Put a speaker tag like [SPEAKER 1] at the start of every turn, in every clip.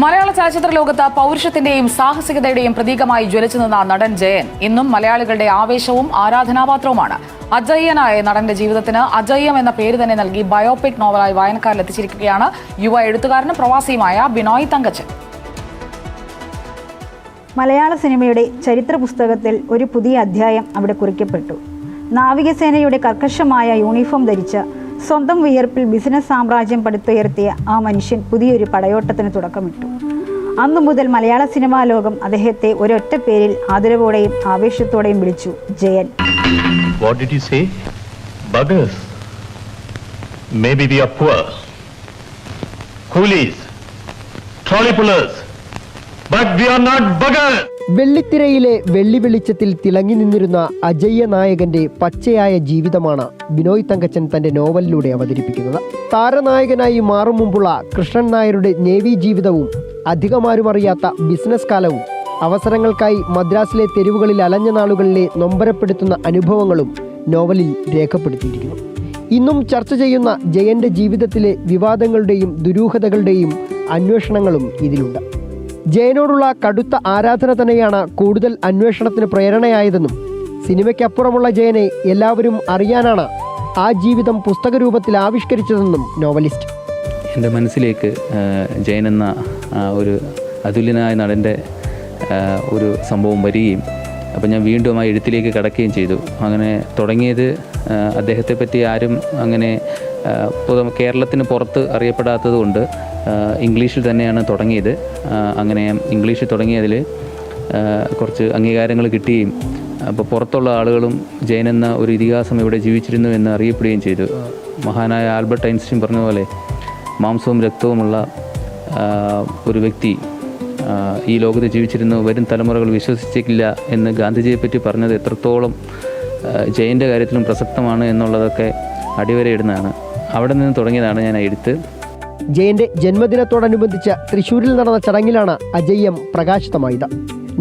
[SPEAKER 1] മലയാള ചലച്ചിത്ര ലോകത്ത് പൗരുഷത്തിന്റെയും സാഹസികതയുടെയും പ്രതീകമായി ജ്വലിച്ചു നിന്ന നടൻ ജയൻ ഇന്നും മലയാളികളുടെ ആവേശവും ആരാധനാപാത്രവുമാണ്. അജയ്യനായ നടന്റെ ജീവിതത്തിന് അജയ്യം എന്ന പേര് തന്നെ നൽകി ബയോപിക് നോവലായി വായനക്കാരിൽ എത്തിച്ചിരിക്കുകയാണ് യുവ എഴുത്തുകാരനും പ്രവാസിയുമായ ബിനോയ് തങ്കച്ചൻ.
[SPEAKER 2] മലയാള സിനിമയുടെ ചരിത്ര പുസ്തകത്തിൽ ഒരു പുതിയ അധ്യായം അവിടെ കുറിക്കപ്പെട്ടു. നാവികസേനയുടെ കർക്കശമായ യൂണിഫോം ധരിച്ച് സ്വന്തം വിയർപ്പിൽ ബിസിനസ് സാമ്രാജ്യം പടുത്തുയർത്തിയ ആ മനുഷ്യൻ പുതിയൊരു പടയോട്ടത്തിന് തുടക്കമിട്ടു. അന്നു മുതൽ മലയാള സിനിമാ ലോകം അദ്ദേഹത്തെ ഒരൊറ്റ പേരിൽ ആദരവോടെയും ആവേശത്തോടെയും വിളിച്ചു, Jayan.
[SPEAKER 3] What did you say? Buggers. Maybe we are poor. Coolies. Trolley pullers. But we are not buggers.
[SPEAKER 4] വെള്ളിത്തിരയിലെ വെള്ളി വെളിച്ചത്തിൽ തിളങ്ങി നിന്നിരുന്ന അജയ്യ നായകന്റെ പച്ചയായ ജീവിതമാണ് ബിനോയ് തങ്കച്ചൻ തന്റെ നോവലിലൂടെ അവതരിപ്പിക്കുന്നത്. താരനായകനായി മാറും മുമ്പുള്ള കൃഷ്ണൻ നായരുടെ നേവി ജീവിതവും അധികമാരും അറിയാത്ത ബിസിനസ് കാലവും അവസരങ്ങൾക്കായി മദ്രാസിലെ തെരുവുകളിൽ അലഞ്ഞ നാളുകളിലെ നൊമ്പരപ്പെടുത്തുന്ന അനുഭവങ്ങളും നോവലിൽ രേഖപ്പെടുത്തിയിരിക്കുന്നു. ഇന്നും ചർച്ച ചെയ്യുന്ന ജയന്റെ ജീവിതത്തിലെ വിവാദങ്ങളുടെയും ദുരൂഹതകളുടെയും അന്വേഷണങ്ങളും ഇതിലുണ്ട്. ജയനോടുള്ള കടുത്ത ആരാധന തന്നെയാണ് കൂടുതൽ അന്വേഷണത്തിന് പ്രേരണയായതെന്നും സിനിമയ്ക്കപ്പുറമുള്ള ജയനെ എല്ലാവരും അറിയാനാണ് ആ ജീവിതം പുസ്തക രൂപത്തിൽ ആവിഷ്കരിച്ചതെന്നും നോവലിസ്റ്റ്.
[SPEAKER 5] എൻ്റെ മനസ്സിലേക്ക് ജയൻ എന്ന ഒരു അതുല്യനായ നടൻ്റെ ഒരു സംഭവം വരികയും അപ്പോൾ ഞാൻ വീണ്ടും ആ എഴുത്തിലേക്ക് കടക്കുകയും ചെയ്തു. അങ്ങനെ തുടങ്ങിയത് അദ്ദേഹത്തെ പറ്റി ആരും അങ്ങനെ കേരളത്തിന് പുറത്ത് അറിയപ്പെടാത്തത് കൊണ്ട് ഇംഗ്ലീഷിൽ തന്നെയാണ് തുടങ്ങിയത്. അങ്ങനെ ഇംഗ്ലീഷിൽ തുടങ്ങിയതിൽ കുറച്ച് അംഗീകാരങ്ങൾ കിട്ടുകയും അപ്പോൾ പുറത്തുള്ള ആളുകളും ജയൻ എന്ന ഒരു ഇതിഹാസം ഇവിടെ ജീവിച്ചിരുന്നു എന്ന് അറിയപ്പെടുകയും ചെയ്തു. മഹാനായ ആൽബർട്ട് ഐൻസ്റ്റീൻ പറഞ്ഞ പോലെ മാംസവും രക്തവുമുള്ള ഒരു വ്യക്തി ഈ ലോകത്ത് ജീവിച്ചിരുന്നു, വരും തലമുറകൾ വിശ്വസിച്ചിട്ടില്ല എന്ന് ഗാന്ധിജിയെപ്പറ്റി പറഞ്ഞത് എത്രത്തോളം ജയൻ്റെ കാര്യത്തിലും പ്രസക്തമാണ് എന്നുള്ളതൊക്കെ അടിവരയിടുന്നതാണ്. അവിടെ നിന്ന് തുടങ്ങിയതാണ് ഞാൻ എഴുത്ത്.
[SPEAKER 4] ജയന്റെ ജന്മദിനത്തോടനുബന്ധിച്ച് തൃശ്ശൂരിൽ നടന്ന ചടങ്ങിലാണ് അജയ്യം പ്രകാശിതമായത്.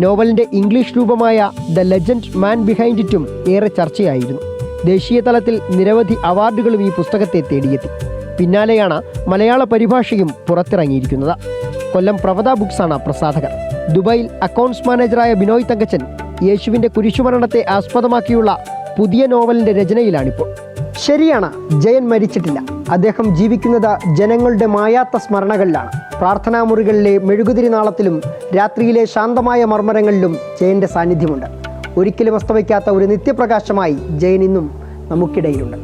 [SPEAKER 4] നോവലിന്റെ ഇംഗ്ലീഷ് രൂപമായ ദ ലെജൻഡ് മാൻ ബിഹൈൻഡ് ഇറ്റും ഏറെ ചർച്ചയായിരുന്നു. ദേശീയ തലത്തിൽ നിരവധി അവാർഡുകളും ഈ പുസ്തകത്തെ തേടിയെത്തി. പിന്നാലെയാണ് മലയാള പരിഭാഷയും പുറത്തിറങ്ങിയിരിക്കുന്നത്. കൊല്ലം പ്രവത ബുക്സാണ് പ്രസാധകർ. ദുബായിൽ അക്കൗണ്ട്സ് മാനേജറായ ബിനോയ് തങ്കച്ചൻ യേശുവിന്റെ കുരിശുമരണത്തെ ആസ്പദമാക്കിയുള്ള പുതിയ നോവലിന്റെ രചനയിലാണിപ്പോൾ. ശരിയാണ്, ജയൻ മരിച്ചിട്ടില്ല. അദ്ദേഹം ജീവിക്കുന്നത് ജനങ്ങളുടെ മായാത്ത സ്മരണകളിലാണ്. പ്രാർത്ഥനാമുറികളിലെ മെഴുകുതിരി നാളത്തിലും രാത്രിയിലെ ശാന്തമായ മർമ്മരങ്ങളിലും ജയന്റെ സാന്നിധ്യമുണ്ട്. ഒരിക്കലും അസ്തമിക്കാത്ത ഒരു നിത്യപ്രകാശമായി ജയൻ ഇന്നും നമുക്കിടയിലുണ്ട്.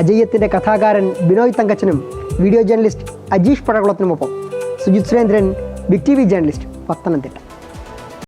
[SPEAKER 4] അജയ്യത്തിന്റെ കഥാകാരൻ ബിനോയ് തങ്കച്ചനും വീഡിയോ ജേർണലിസ്റ്റ് അജീഷ് പഴകുളത്തിനുമൊപ്പം Sujith Surendran, big TV journalist, Pathanamthitta.